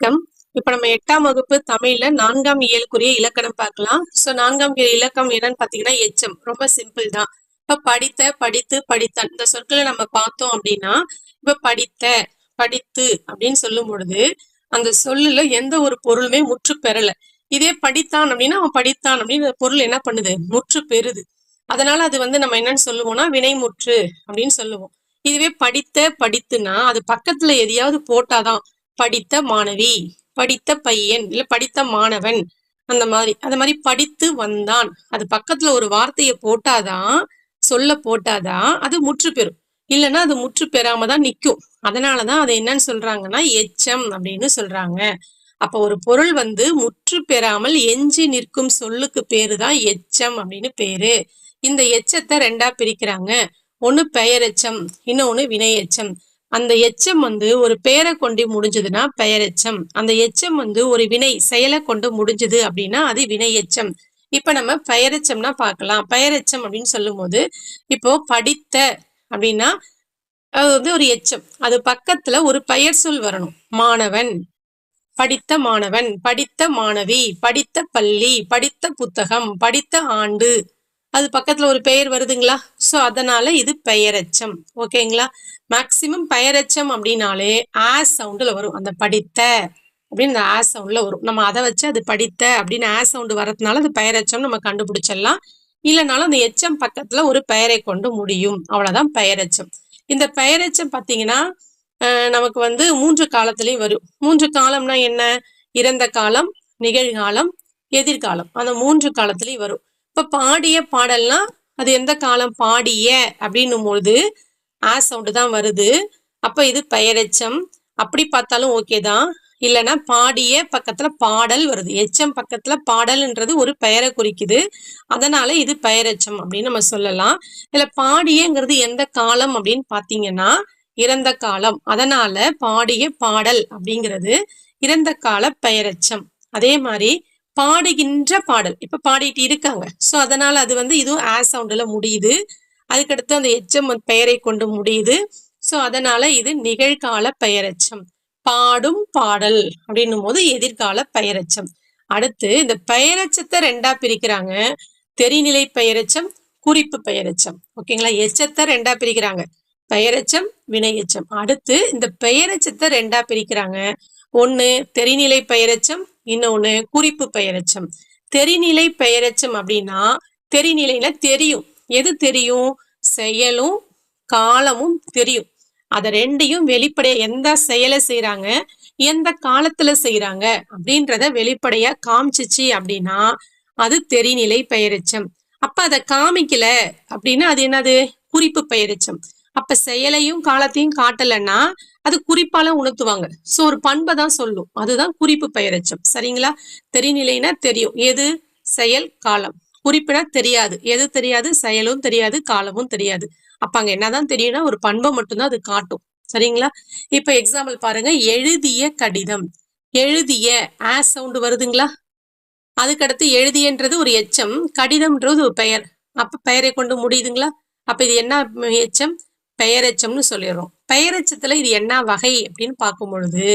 வணக்கம். இப்ப நம்ம 8ஆம் வகுப்பு தமிழ்ல 4ஆம் இயலுக்குரிய இலக்கணம் பார்க்கலாம். நான்காம் இயல் இலக்கம் என்னன்னு பாத்தீங்கன்னா எச்சம். ரொம்ப சிம்பிள் தான். இப்ப படித்த, படித்து, படித்தான் இந்த சொற்களை நம்ம பார்த்தோம் அப்படின்னா, இப்ப படித்த, படித்து அப்படின்னு சொல்லும் பொழுது அந்த சொல்லுல எந்த ஒரு பொருளுமே முற்று பெறல. இதே படித்தான் அப்படின்னா அவன் படித்தான் அப்படின்னு பொருள் என்ன பண்ணுது, முற்று பெறுது. அதனால அது நம்ம என்னன்னு சொல்லுவோம்னா வினைமுற்று அப்படின்னு சொல்லுவோம். இதுவே படித்த, படித்துனா அது பக்கத்துல எதையாவது போட்டாதான் படித்த மாணவி, படித்த பையன், இல்ல படித்த மாணவன், அந்த மாதிரி படித்து வந்தான். அது பக்கத்துல ஒரு வார்த்தையை போட்டாதான், சொல்ல போட்டாதான் அது முற்று பெறும். இல்லைன்னா அது முற்று பெறாம தான் நிக்கும். அதனாலதான் அதை என்னன்னு சொல்றாங்கன்னா எச்சம் அப்படின்னு சொல்றாங்க. அப்ப ஒரு பொருள் முற்று பெறாமல் எஞ்சி நிற்கும் சொல்லுக்கு பேருதான் எச்சம் அப்படின்னு பேரு. இந்த எச்சத்தை ரெண்டா பிரிக்கிறாங்க. ஒண்ணு பெயரெச்சம், இன்னொன்னு வினையெச்சம். அந்த எச்சம் ஒரு பெயரை கொண்டு முடிஞ்சதுன்னா பெயரெச்சம். அந்த எச்சம் ஒரு வினை செயலை கொண்டு முடிஞ்சது அப்படின்னா அது வினையெச்சம். இப்ப நம்ம பெயரெச்சம்னா பார்க்கலாம். பெயரெச்சம் அப்படின்னு சொல்லும் போது இப்போ படித்த அப்படின்னா அது ஒரு எச்சம். அது பக்கத்துல ஒரு பெயர் சொல் வரணும். மாணவன், படித்த மாணவன், படித்த மாணவி, படித்த பள்ளி, படித்த புத்தகம், படித்த ஆண்டு, அது பக்கத்துல ஒரு பெயர் வருதுங்களா? சோ அதனால இது பெயரெச்சம். ஓகேங்களா? மேக்சிமம் பெயரெச்சம் அப்படின்னாலே ஆஸ் சவுண்ட்ல வரும். அந்த படித்த அப்படின்னு அந்த ஆஸ் சவுண்ட்ல வரும். நம்ம அதை வச்சு அது படித்த அப்படின்னு ஆஸ் சவுண்ட் வரதுனால அது பெயரெச்சம் நம்ம கண்டுபிடிச்சிடலாம். இல்லைனாலும் அந்த எச்சம் பக்கத்துல ஒரு பெயரை கொண்டு முடியும். அவ்வளவுதான் பெயரெச்சம். இந்த பெயரெச்சம் பாத்தீங்கன்னா நமக்கு 3 காலத்திலையும் வரும். 3 காலம்னா என்ன? இறந்த காலம், நிகழ்காலம், எதிர்காலம். அந்த 3 காலத்திலையும் வரும். இப்ப பாடிய பாடல்னா அது எந்த காலம்? பாடிய அப்படின்னும் பொழுது ஆஸ் சவுண்டு தான் வருது. அப்ப இது பெயரெச்சம். அப்படி பார்த்தாலும் ஓகே தான். இல்லைன்னா பாடிய பக்கத்துல பாடல் வருது. எச்சம் பக்கத்துல பாடல்ன்றது ஒரு பெயரை குறிக்குது. அதனால இது பெயரெச்சம் அப்படின்னு நம்ம சொல்லலாம். இதுல பாடியங்கிறது எந்த காலம் அப்படின்னு பாத்தீங்கன்னா இறந்த காலம். அதனால பாடிய பாடல் அப்படிங்கிறது இறந்த கால பெயரெச்சம். அதே மாதிரி பாடுகின்ற பாடல், இப்ப பாடிட்டு இருக்காங்க. சோ அதனால அது இதுவும் ஆஸ் சவுண்ட்ல முடியுது. அதுக்கடுத்து அந்த எச்சம் பெயரை கொண்டு முடியுது. சோ அதனால இது நிகழ்கால பெயரெச்சம். பாடும் பாடல் அப்படின்னும் போது எதிர்கால பெயரெச்சம். அடுத்து இந்த பெயரெச்சத்தை ரெண்டா பிரிக்கிறாங்க. தெரிநிலை பெயரெச்சம், குறிப்பு பெயரெச்சம். ஓகேங்களா? எச்சத்தை ரெண்டா பிரிக்கிறாங்க. பெயரெச்சம், வினையெச்சம். அடுத்து இந்த பெயரெச்சத்தை ரெண்டா பிரிக்கிறாங்க. ஒண்ணு தெரிநிலை பெயரெச்சம், இன்னொன்னு குறிப்பு பெயரெச்சம். தெரிநிலை பெயரெச்சம் அப்படின்னா தெரிநிலைனா தெரியும். எது தெரியும்? செயலும் காலமும் தெரியும். அத ரெண்டையும் வெளிப்படையா எந்த செயலை செய்யறாங்க, எந்த காலத்துல செய்யறாங்க அப்படின்றத வெளிப்படையா காமிச்சிச்சு அப்படின்னா அது தெரிநிலை பெயரெச்சம். அப்ப அதை காமிக்கல அப்படின்னா அது என்னது? குறிப்பு பெயரெச்சம். அப்ப செயலையும் காலத்தையும் காட்டலன்னா அது குறிப்பால உணர்த்துவாங்க. சோ ஒரு பண்பை தான் சொல்லும். அதுதான் குறிப்பு பெயரெச்சம். சரிங்களா? தெரிநிலைனா தெரியும். எது? செயல், காலம். குறிப்பினா தெரியாது. எது தெரியாது? செயலும் தெரியாது, காலமும் தெரியாது. அப்ப அங்க என்னதான் தெரியும்னா ஒரு பண்பை மட்டும்தான் அது காட்டும். சரிங்களா? இப்ப எக்ஸாம்பிள் பாருங்க. எழுதிய கடிதம். எழுதிய ஆஸ் சவுண்ட் வருதுங்களா? அதுக்கடுத்து எழுதியன்றது ஒரு எச்சம், கடிதம்ன்றது ஒரு பெயர். அப்ப பெயரை கொண்டு முடியுதுங்களா? அப்ப இது என்ன எச்சம்? பெயரெச்சம்னு சொல்லிடுறோம். பெயரெச்சத்துல இது என்ன வகை அப்படின்னு பார்க்கும் பொழுது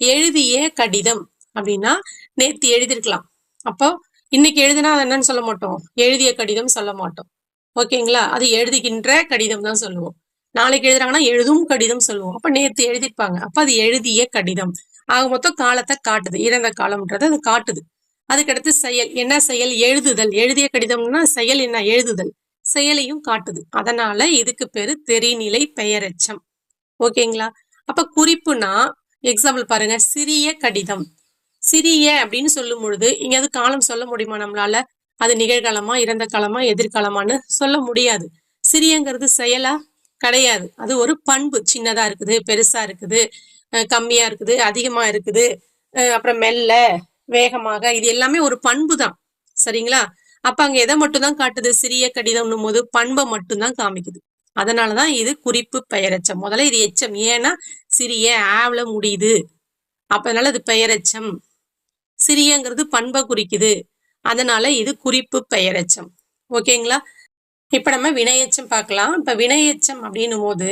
எழுதிய கடிதம் அப்படின்னா நேத்து எழுதிருக்கலாம். அப்போ இன்னைக்கு எழுதினா என்னன்னு சொல்ல மாட்டோம், எழுதிய கடிதம் சொல்ல மாட்டோம். ஓகேங்களா? அது எழுதுகின்ற கடிதம் தான் சொல்லுவோம். நாளைக்கு எழுதுறாங்கன்னா எழுதும் கடிதம் சொல்லுவோம். அப்ப நேத்து எழுதிருப்பாங்க. அப்ப அது எழுதிய கடிதம். ஆக மொத்தம் காலத்தை காட்டுது. இறந்த காலம்ன்றது அது காட்டுது. அதுக்கடுத்து செயல். என்ன செயல்? எழுதுதல். எழுதிய கடிதம்னா செயல் என்ன? எழுதுதல். செயலையும் காட்டுது. அதனால இதுக்கு பேரு தெரிநிலை பெயரெச்சம். ஓகேங்களா? அப்ப குறிப்புனா எக்ஸாம்பிள் பாருங்க. சிறிய கடிதம். சிறிய அப்படின்னு சொல்லும் பொழுது எங்கேயாவது காலம் சொல்ல முடியுமா நம்மளால? அது நிகழ்காலமா, இறந்த காலமா, எதிர்காலமான்னு சொல்ல முடியாது. சிறியங்கிறது செயலா? கிடையாது. அது ஒரு பண்பு. சின்னதா இருக்குது, பெருசா இருக்குது, கம்மியா இருக்குது, அதிகமா இருக்குது, அப்புறம் மெல்ல, வேகமாக, இது எல்லாமே ஒரு பண்பு தான். சரிங்களா? அப்ப அங்க எதை மட்டும் தான் காட்டுது? சிறிய கடிதம்னும் போது பண்பை மட்டும்தான் காமிக்குது. அதனாலதான் இது குறிப்பு பெயரெச்சம். முதல்ல இது எச்சம். ஏன்னா சிறிய ஆவல முடியுது. அப்ப அது பெயரெச்சம். சிறியங்கிறது பண்பை குறிக்குது. அதனால இது குறிப்பு பெயரெச்சம். ஓகேங்களா? இப்ப நம்ம வினையெச்சம் பார்க்கலாம். இப்ப வினையெச்சம் அப்படின்னும் போது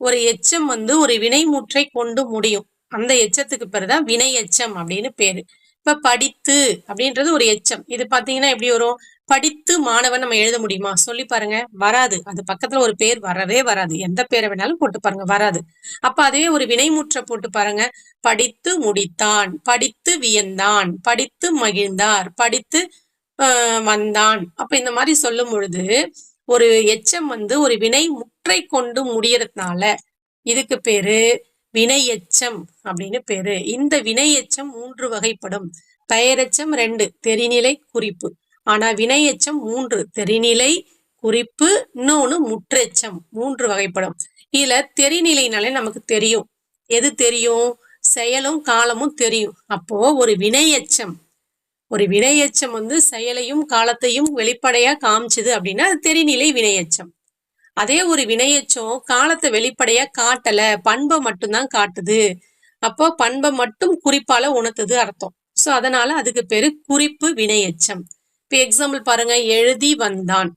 ஒரு எச்சம் ஒரு வினைமுற்றை கொண்டு முடியும். அந்த எச்சத்துக்கு பேரு தான் வினை எச்சம் அப்படின்னு பேரு. இப்ப படித்து அப்படின்றது ஒரு எச்சம். இது பாத்தீங்கன்னா எப்படி வரும்? படித்து மாணவன் நம்ம எழுத முடியுமா? சொல்லி பாருங்க. வராது. அது பக்கத்துல ஒரு பேர் வரவே வராது. எந்த பேரை வேணாலும் போட்டு பாருங்க, வராது. அப்ப அதுவே ஒரு வினைமுற்ற போட்டு பாருங்க. படித்து முடித்தான், படித்து வியந்தான், படித்து மகிழ்ந்தார், படித்து வந்தான். அப்ப இந்த மாதிரி சொல்லும் பொழுது ஒரு எச்சம் ஒரு வினை முற்றை கொண்டு முடியறதுனால இதுக்கு பேரு வினை எச்சம் அப்படின்னு பேரு. இந்த வினை எச்சம் 3 வகைப்படும். பெயரெச்சம் 2, தெரிநிலை, குறிப்பு. ஆனா வினை எச்சம் 3, தெரிநிலை, குறிப்பு, இன்னொன்னு முற்றெச்சம். 3 வகைப்படும். இதுல தெரிநிலைனாலே நமக்கு தெரியும். எது தெரியும்? செயலும் காலமும் தெரியும். அப்போ ஒரு வினை எச்சம் செயலையும் காலத்தையும் வெளிப்படையா காமிச்சுது அப்படின்னா அது தெரிநிலை வினையெச்சம். அதே ஒரு வினையெச்சம் காலத்தை வெளிப்படையா காட்டல, பண்பை மட்டும்தான் காட்டுது, அப்போ பண்பை மட்டும் குறிப்பால உணர்த்துது அர்த்தம். சோ அதனால அதுக்கு பேரு குறிப்பு வினையெச்சம். இப்ப எக்ஸாம்பிள் பாருங்க, எழுதி வந்தான்.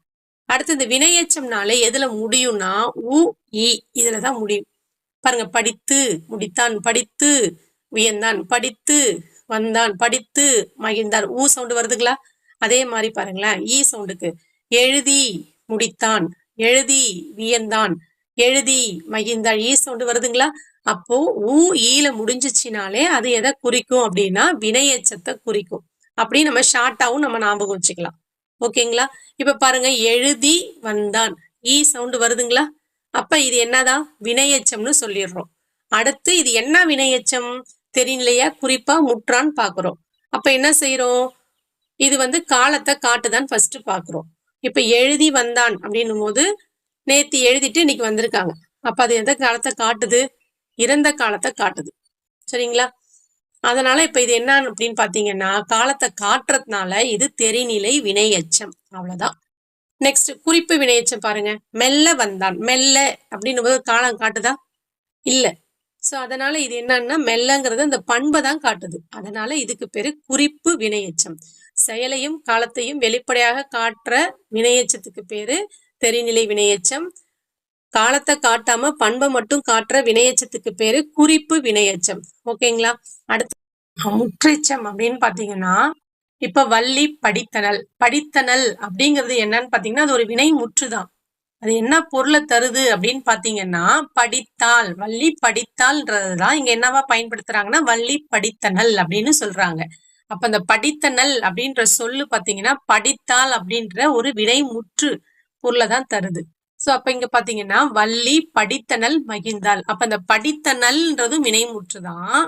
அடுத்து இந்த வினையெச்சம்னாலே எதுல முடியும்னா உ இ இதுலதான் முடியும். பாருங்க, படித்து முடித்தான், படித்து வியந்தான், படித்து வந்தான், படித்து மகிழ்ந்தார். ஊ சவுண்டு வருதுங்களா? அதே மாதிரி பாருங்களேன், ஈ சவுண்டுக்கு எழுதி முடித்தான், எழுதி வியந்தான், எழுதி மகிழ்ந்தார், ஈ சவுண்டு வருதுங்களா? அப்போ ஊ ஈல முடிஞ்சிச்சுனாலே அது எதை குறிக்கும் அப்படின்னா வினையெச்சத்தை குறிக்கும். அப்படி நம்ம ஷார்ட்டாவும் நம்ம ஞாபகம் வச்சுக்கலாம். ஓகேங்களா? இப்ப பாருங்க, எழுதி வந்தான், ஈ சவுண்டு வருதுங்களா? அப்ப இது என்னதான் வினையெச்சம்னு சொல்லிடுறோம். அடுத்து இது என்ன வினையெச்சம்? தெரிநிலையா, குறிப்பா, முற்றான்னு பாக்குறோம். அப்ப என்ன செய்யறோம்? இது காலத்தை காட்டுதான் ஃபர்ஸ்ட் பாக்குறோம். இப்ப எழுதி வந்தான் அப்படின்னும் போது நேத்து எழுதிட்டு இன்னைக்கு வந்திருக்காங்க. அப்ப அது எந்த காலத்தை காட்டுது? இறந்த காலத்தை காட்டுது. சரிங்களா? அதனால இப்ப இது என்ன அப்படின்னு பாத்தீங்கன்னா காலத்தை காட்டுறதுனால இது தெரிநிலை வினையெச்சம். அவ்வளவுதான். நெக்ஸ்ட் குறிப்பு வினையெச்சம் பாருங்க. மெல்ல வந்தான், மெல்ல அப்படின்னும் போது காலம் காட்டுதா? இல்ல. சோ அதனால இது என்னன்னா மெல்லங்கிறது அந்த பண்பை தான் காட்டுது. அதனால இதுக்கு பேரு குறிப்பு வினையெச்சம். செயலையும் காலத்தையும் வெளிப்படையாக காட்டுற வினையெச்சத்துக்கு பேரு தெரிநிலை வினையெச்சம். காலத்தை காட்டாம பண்பை மட்டும் காட்டுற வினையெச்சத்துக்கு பேரு குறிப்பு வினையெச்சம். ஓகேங்களா? அடுத்து முற்றெச்சம் அப்படின்னு பாத்தீங்கன்னா, இப்ப வள்ளி படித்தனல். படித்தனல் அப்படிங்கிறது என்னன்னு பாத்தீங்கன்னா அது ஒரு வினை முற்றுதான். அது என்ன பொருளை தருது அப்படின்னு பாத்தீங்கன்னா படித்தால், வள்ளி படித்தால்ன்றதுதான் இங்க என்னவா பயன்படுத்துறாங்கன்னா வள்ளி படித்தனல் அப்படின்னு சொல்றாங்க. அப்ப அந்த படித்தனல் அப்படின்ற சொல்லு பாத்தீங்கன்னா படித்தால் அப்படின்ற ஒரு வினை முற்று பொருளை தான் தருது. சோ அப்ப இங்க பாத்தீங்கன்னா வள்ளி படித்தனல் மகிழ்ந்தாள். அப்ப அந்த படித்தனல்ன்றதும் வினைமுற்றுதான்,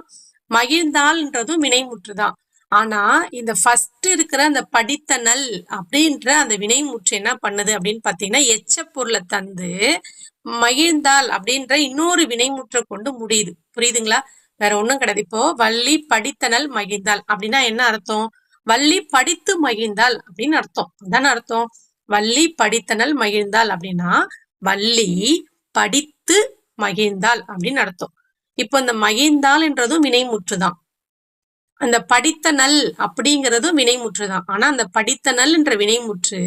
மகிழ்ந்தாள்ன்றதும் வினைமுற்றுதான். ஆனா இந்த ஃபர்ஸ்ட் இருக்கிற அந்த படித்தனல் அப்படின்ற அந்த வினைமுற்று என்ன பண்ணுது அப்படின்னு பாத்தீங்கன்னா எச்ச பொருளை தந்து மகிழ்ந்தாள் அப்படின்ற இன்னொரு வினைமுற்றை கொண்டு முடியுது. புரியுதுங்களா? வேற ஒண்ணும் கிடையாது. இப்போ வள்ளி படித்தனல் மகிழ்ந்தாள் அப்படின்னா என்ன அர்த்தம்? வள்ளி படித்து மகிழ்ந்தாள் அப்படின்னு அர்த்தம். அதான அர்த்தம். வள்ளி படித்தனல் மகிழ்ந்தாள் அப்படின்னா வள்ளி படித்து மகிழ்ந்தாள் அப்படின்னு அர்த்தம். இப்போ இந்த மகிழ்ந்தாள் என்றதும் வினைமுற்றுதான், அந்த படித்தனல் அப்படிங்கிறதும் வினைமுற்றுதான். ஆனா அந்த படித்தனல் என்ற வினைமுற்று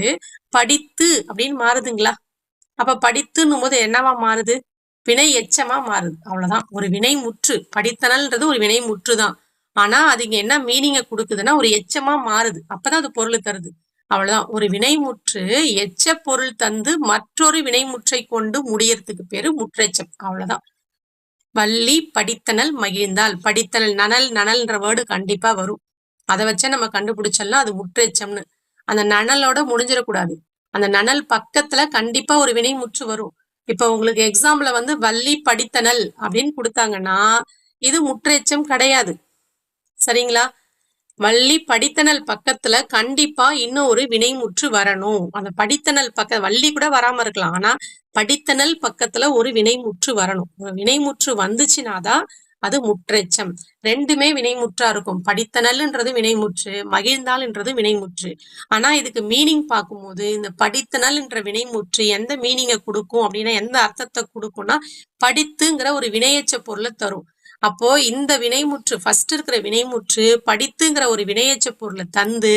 படித்து அப்படின்னு மாறுதுங்களா? அப்ப படித்துன்னும் போது என்னவா மாறுது? வினை எச்சமா மாறுது. அவ்வளவுதான். ஒரு வினைமுற்று, படித்தனல்ன்றது ஒரு வினைமுற்றுதான். ஆனா அது இங்க என்ன மீனிங்க கொடுக்குதுன்னா ஒரு எச்சமா மாறுது. அப்பதான் அது பொருள் தருது. அவ்வளவுதான். ஒரு வினைமுற்று எச்ச பொருள் தந்து மற்றொரு வினைமுற்றை கொண்டு முடியறதுக்கு பேரு முற்றெச்சம். அவ்வளவுதான். வள்ளி படித்தனல் மகிழ்ந்தாள். படித்தனல் நனல், நனல்ன்ற வேர்டு கண்டிப்பா வரும். அதை வச்சா நம்ம கண்டுபிடிச்சிடலாம் அது முற்றெச்சம்னு. அந்த நனலோட முடிஞ்சிடக்கூடாது. அந்த நனல் பக்கத்துல கண்டிப்பா ஒரு வினைமுற்று வரும். இப்ப உங்களுக்கு எக்ஸாம்ல வள்ளி படித்தனல் அப்படின்னு கொடுத்தாங்கன்னா இது முற்றெச்சம் கிடையாது. சரிங்களா? வள்ளி படித்தனல் பக்கத்துல கண்டிப்பா இன்னும் ஒரு வினைமுற்று வரணும். அந்த படித்தனல் வள்ளி கூட வராம இருக்கலாம். ஆனா படித்தனல் பக்கத்துல ஒரு வினைமுற்று வரணும். ஒரு வினைமுற்று வந்துச்சுனாதான் அது முற்றெச்சம். ரெண்டுமே வினைமுற்றா இருக்கும். படித்தனல்ன்றது வினைமுற்று, மகிழ்ந்தால்ன்றது வினைமுற்று. ஆனா இதுக்கு மீனிங் பார்க்கும்போது இந்த படித்தனல் என்ற வினைமுற்று எந்த மீனிங்கை கொடுக்கும் அப்படின்னா எந்த அர்த்தத்தை கொடுக்கும்னா படித்துங்கிற ஒரு வினையெச்ச பொருளை தரும். அப்போ இந்த வினைமுற்று ஃபர்ஸ்ட் இருக்கிற வினைமுற்று படித்துங்கிற ஒரு வினையெச்ச பொருளை தந்து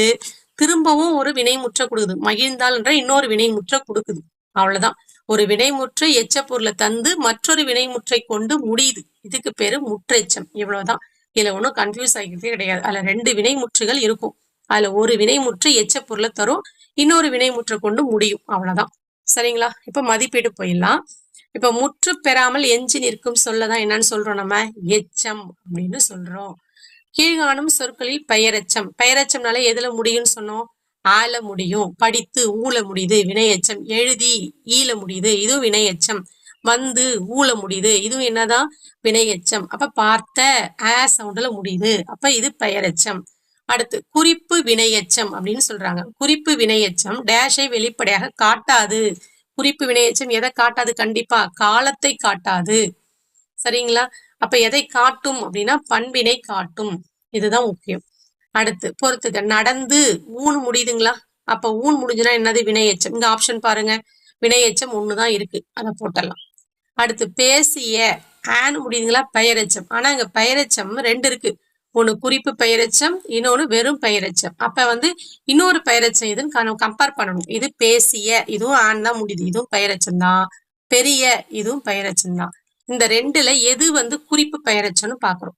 திரும்பவும் ஒரு வினைமுற்ற கொடுக்குது. மகிழ்ந்தால்ன்ற இன்னொரு வினைமுற்ற கொடுக்குது. அவ்வளவுதான். ஒரு வினைமுற்று எச்சப்பொருளை தந்து மற்றொரு வினைமுற்றை கொண்டு முடியுது. இதுக்கு பேரு முற்றெச்சம். இவ்வளவுதான். இதுல ஒன்றும் கன்ஃபியூஸ் ஆகிக்கிறதே கிடையாது. அதுல 2 வினைமுற்றுகள் இருக்கும். அதுல ஒரு வினைமுற்று எச்சப்பொருளை தரும், இன்னொரு வினைமுற்றை கொண்டு முடியும். அவ்வளவுதான். சரிங்களா? இப்ப மதிப்பீடு போயிடலாம். இப்ப முற்று பெறாமல் எஞ்சி நிற்கும் சொல்லதான் என்னன்னு சொல்றோம் நம்ம? எச்சம் அப்படின்னு சொல்றோம். கீழ்காணும் சொற்களில் பெயரெச்சம். பெயரெச்சம்னாலே எதுல முடியும்னு சொன்னோம்? ஆல முடியும். படித்து ஊல முடியுது, வினையெச்சம். எழுதி ஈல முடியுது, இதுவும் வினையெச்சம். வந்து ஊல முடியுது, இதுவும் என்னதான்? வினையெச்சம். அப்ப பார்த்த சவுண்ட்ல முடியுது, அப்ப இது பெயரெச்சம். அடுத்து குறிப்பு வினையெச்சம் அப்படின்னு சொல்றாங்க. குறிப்பு வினையெச்சம் டேஷை வெளிப்படையாக காட்டாது. குறிப்பு வினையெச்சம் எதை காட்டாது? கண்டிப்பா காலத்தை காட்டாது. சரிங்களா? அப்ப எதை காட்டும் அப்படின்னா பண்பினை காட்டும். இதுதான் முக்கியம். அடுத்து பொறுத்துக்க. நடந்து ஊன் முடியுதுங்களா? அப்ப ஊன் முடிஞ்சுன்னா என்னது? வினையெச்சம். இங்க ஆப்ஷன் பாருங்க, வினையெச்சம் ஒண்ணுதான் இருக்கு, அதை போட்டலாம். அடுத்து பேசிய ஆன்னு முடியுதுங்களா? பெயரெச்சம். ஆனா இங்க பெயரெச்சம் 2 இருக்கு. ஒண்ணு குறிப்பு பெயரெச்சம், இன்னொன்னு வெறும் பெயரெச்சம். அப்ப இன்னொரு பெயரெச்சம் இதுன்னு கம்பேர் பண்ணணும். இது பேசிய, இதுவும் ஆன் தான் முடியுது, இதுவும் பெயரெச்சம் தான். பெரிய, இதுவும் பெயரெச்சம் தான். இந்த 2ல எது குறிப்பு பெயரெச்சம்னு பாக்குறோம்.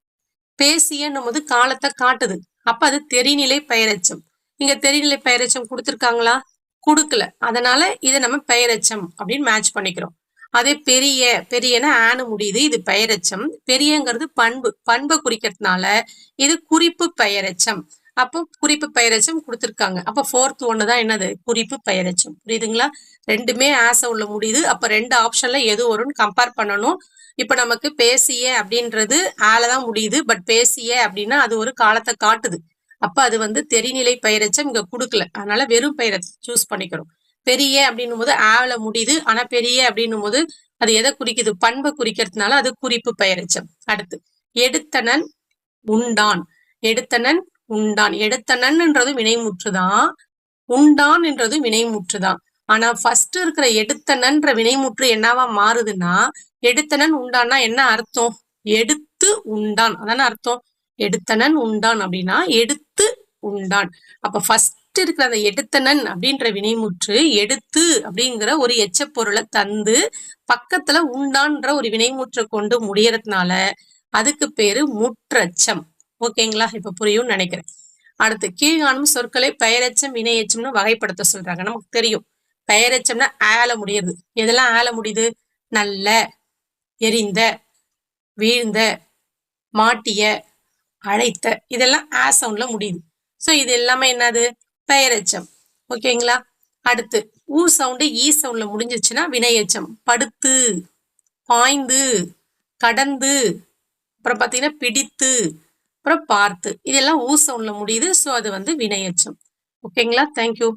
பேசியன்னும் போது காலத்தை காட்டுது, அப்ப அது தெரிநிலை பெயரெச்சம். இங்க தெரிநிலை பெயரெச்சம் கொடுத்திருக்காங்களா? கொடுக்கல. அதனால இதை நம்ம பெயரெச்சம் அப்படின்னு மேட்ச் பண்ணிக்கிறோம். அதே பெரிய, பெரியன ஆனு முடியுது, இது பெயரெச்சம். பெரியங்கிறது பண்பை குறிக்கிறதுனால இது குறிப்பு பெயரெச்சம். அப்போ குறிப்பு பெயரெச்சம் கொடுத்திருக்காங்க. அப்ப 4th ஒண்ணுதான் என்னது? குறிப்பு பெயரெச்சம். புரியுதுங்களா? ரெண்டுமே ஆசை உள்ள முடியுது. அப்ப 2 ஆப்ஷன்ல எது வரும்னு கம்பேர் பண்ணணும். இப்ப நமக்கு பேசிய அப்படின்றது ஆலதான் முடியுது, பட் பேசிய அப்படின்னா அது ஒரு காலத்தை காட்டுது. அப்ப அது தெரிநிலை பெயரெச்சம் இங்க கொடுக்கல, அதனால வெறும் பெயரெச்சம் சூஸ் பண்ணிக்கிறோம். பெரிய அப்படின்னும் போது ஆல முடியுது, ஆனா பெரிய அப்படின்னும் போது அது எதை குறிக்குது? பண்பை குறிக்கிறதுனால அது குறிப்பு பெயரெச்சம். அடுத்து எடுத்தனன் உண்டான். எடுத்தனன் உண்டான். எடுத்தனன்ன்றது வினைமுற்றுதான், உண்டான் என்றது வினைமுற்றுதான். ஆனா ஃபர்ஸ்ட் இருக்கிற எடுத்தனன்ற வினைமுற்று என்னவா மாறுதுன்னா, எடுத்தனன் உண்டான்னா என்ன அர்த்தம்? எடுத்து உண்டான், அதான அர்த்தம். எடுத்தனன் உண்டான் அப்படின்னா எடுத்து உண்டான். அப்ப ஃபர்ஸ்ட் இருக்கிற அந்த எடுத்தனன் அப்படின்ற வினைமுற்று எடுத்து அப்படிங்கிற ஒரு எச்சப்பொருளை தந்து பக்கத்துல உண்டான்ற ஒரு வினைமுற்றை கொண்டு முடியறதுனால அதுக்கு பேரு முற்றச்சம். ஓகேங்களா? இப்ப புரியும்னு நினைக்கிறேன். அடுத்து கீழ்காணும் சொற்களை பெயரெச்சம் வினையெச்சம்னு வகைப்படுத்த சொல்றாங்க. நமக்கு தெரியும் பெயரெச்சம்னா ஆல முடியுது. எதெல்லாம் ஆல முடியுது? நல்ல, எரிந்த, வீழ்ந்த, மாட்டிய, அழைத்த, இதெல்லாம் ஆ சவுண்ட்ல முடியுது. சோ இது எல்லாமே என்னது? பெயரெச்சம். ஓகேங்களா? அடுத்து ஊ சவுண்டு ஈ சவுண்ட்ல முடிஞ்சிச்சுன்னா வினையெச்சம். படுத்து, பாய்ந்து, கடந்து, அப்புறம் பாத்தீங்கன்னா பிடித்து, அப்புறம் பார்த்து, இதெல்லாம் ஊ சவுண்ட்ல முடியுது. சோ அது வினையெச்சம். ஓகேங்களா? தேங்க்யூ.